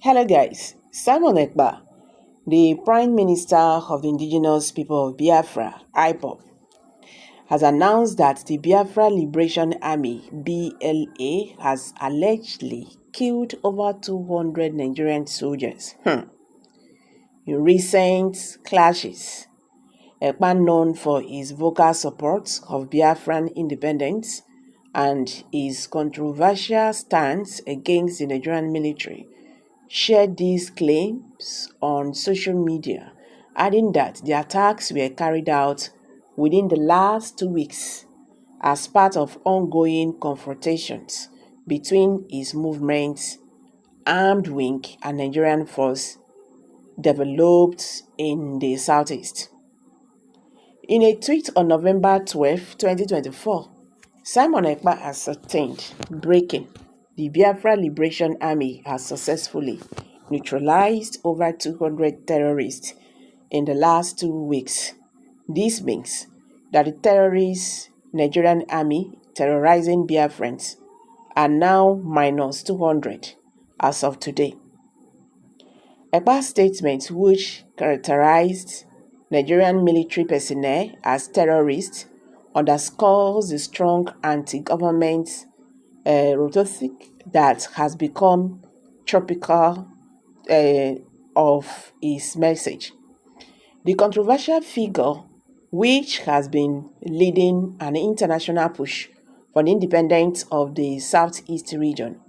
Hello guys, Simon Ekpa, the Prime Minister of the Indigenous People of Biafra, IPOB, has announced that the Biafra Liberation Army, BLA, has allegedly killed over 200 Nigerian soldiers in recent clashes. Ekpa, known for his vocal support of Biafran independence and his controversial stance against the Nigerian military, shared these claims on social media, adding that the attacks were carried out within the last 2 weeks as part of ongoing confrontations between his movement's armed wing and Nigerian force developed in the southeast. In a tweet on November 12, 2024, Simon Ekpa ascertained, breaking: the Biafra Liberation Army has successfully neutralized over 200 terrorists in the last 2 weeks. This means that the terrorist Nigerian army terrorizing Biafrans are now minus 200 as of today. Ekpa's statement, which characterized Nigerian military personnel as terrorists, underscores the strong anti-government rhetoric that has become tropical of his message. The controversial figure, which has been leading an international push for the independence of the Southeast region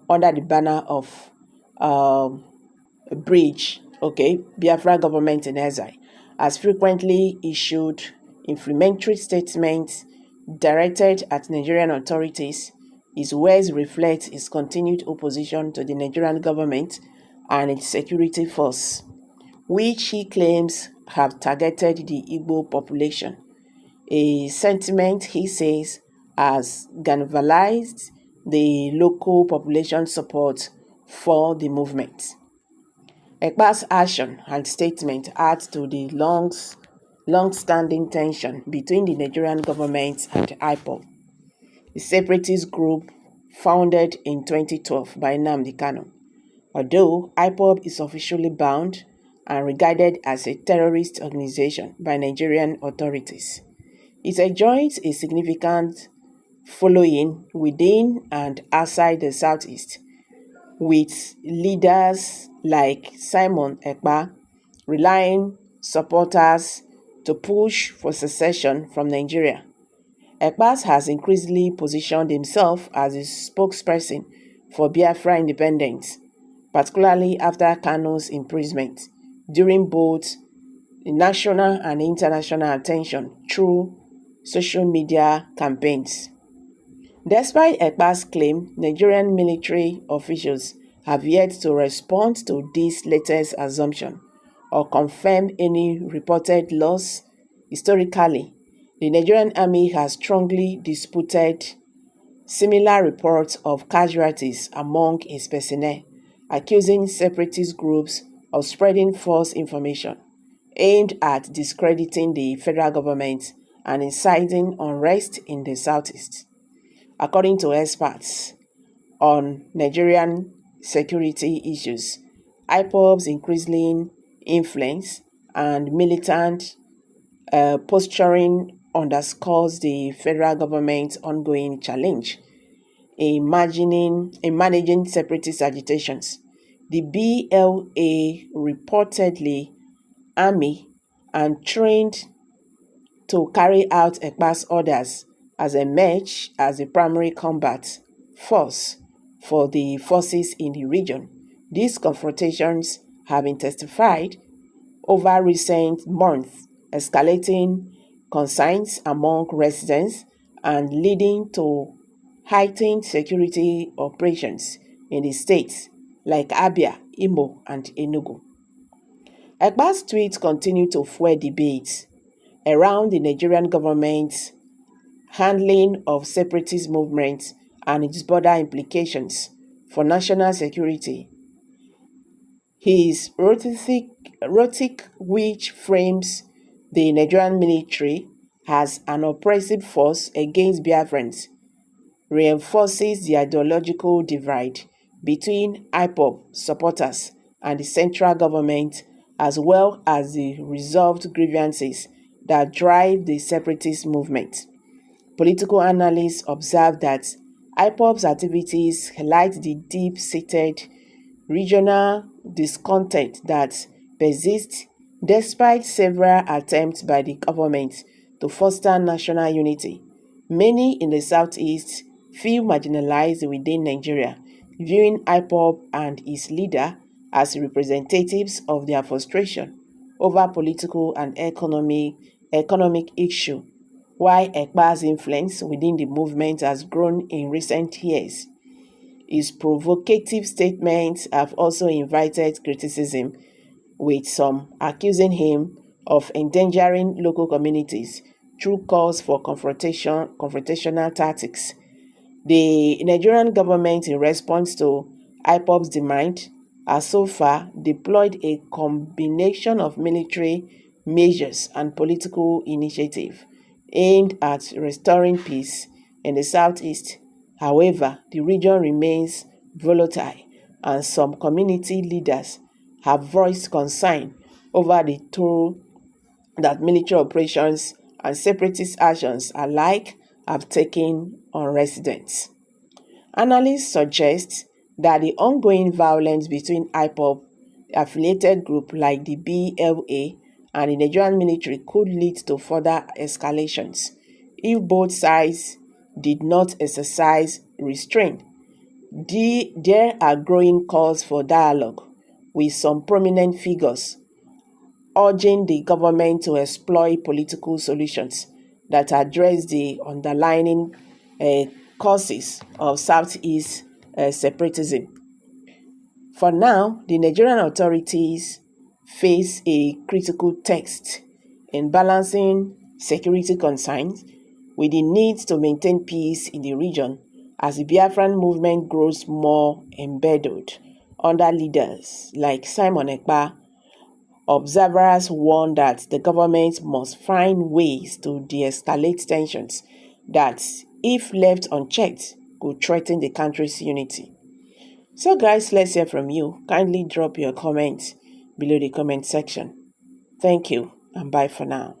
under the banner of Biafra government in exile, has frequently issued inflammatory statements directed at Nigerian authorities. His words reflect his continued opposition to the Nigerian government and its security force, which he claims have targeted the Igbo population, a sentiment he says has galvanized the local population support for the movement. Ekpa's action and statement add to the long-standing tension between the Nigerian government and IPOB, the separatist group founded in 2012 by Nnamdi Kanu. Although IPOB is officially bound and regarded as a terrorist organization by Nigerian authorities, it enjoys a significant following within and outside the Southeast, with leaders like Simon Ekpa relying supporters to push for secession from Nigeria. Ekpa has increasingly positioned himself as a spokesperson for Biafra independence, particularly after Kanu's imprisonment, during both national and international attention through social media campaigns. Despite Ekpa's claim, Nigerian military officials have yet to respond to this latest assumption or confirm any reported loss. Historically, the Nigerian army has strongly disputed similar reports of casualties among its personnel, accusing separatist groups of spreading false information aimed at discrediting the federal government and inciting unrest in the southeast. According to experts on Nigerian security issues, IPOB's increasing influence and militant posturing underscores the federal government's ongoing challenge in managing separatist agitations. The BLA reportedly army and trained to carry out Ekpa's orders as emerged as the primary combat force for the forces in the region. These confrontations have intensified over recent months, escalating concerns among residents and leading to heightened security operations in the states like Abia, Imo, and Enugu. Ekpa's tweets continue to fuel debates around the Nigerian government's handling of separatist movements and its broader implications for national security. His rhetoric, which frames the Nigerian military as an oppressive force against Biafrans, reinforces the ideological divide between IPOB supporters and the central government, as well as the resolved grievances that drive the separatist movement. Political analysts observe that IPOB's activities highlight the deep-seated regional discontent that persists despite several attempts by the government to foster national unity. Many in the southeast feel marginalized within Nigeria, viewing IPOB and its leader as representatives of their frustration over political and economic issues, while Ekpa's influence within the movement has grown in recent years. His provocative statements have also invited criticism, with some accusing him of endangering local communities through calls for confrontational tactics. The Nigerian government, in response to IPOB's demand, has so far deployed a combination of military measures and political initiatives aimed at restoring peace in the southeast. However, the region remains volatile, and some community leaders have voiced concern over the toll that military operations and separatist actions alike have taken on residents. Analysts suggest that the ongoing violence between IPOB, affiliated groups like the BLA, and the Nigerian military could lead to further escalations if both sides did not exercise restraint. There are growing calls for dialogue, with some prominent figures urging the government to explore political solutions that address the underlying causes of Southeast separatism. For now, the Nigerian authorities face a critical test in balancing security concerns with the need to maintain peace in the region as the Biafran movement grows more embedded under leaders like Simon Ekpa. Observers warn that the government must find ways to de-escalate tensions that, if left unchecked, could threaten the country's unity. So guys, let's hear from you. Kindly drop your comments below the comment section. Thank you and bye for now.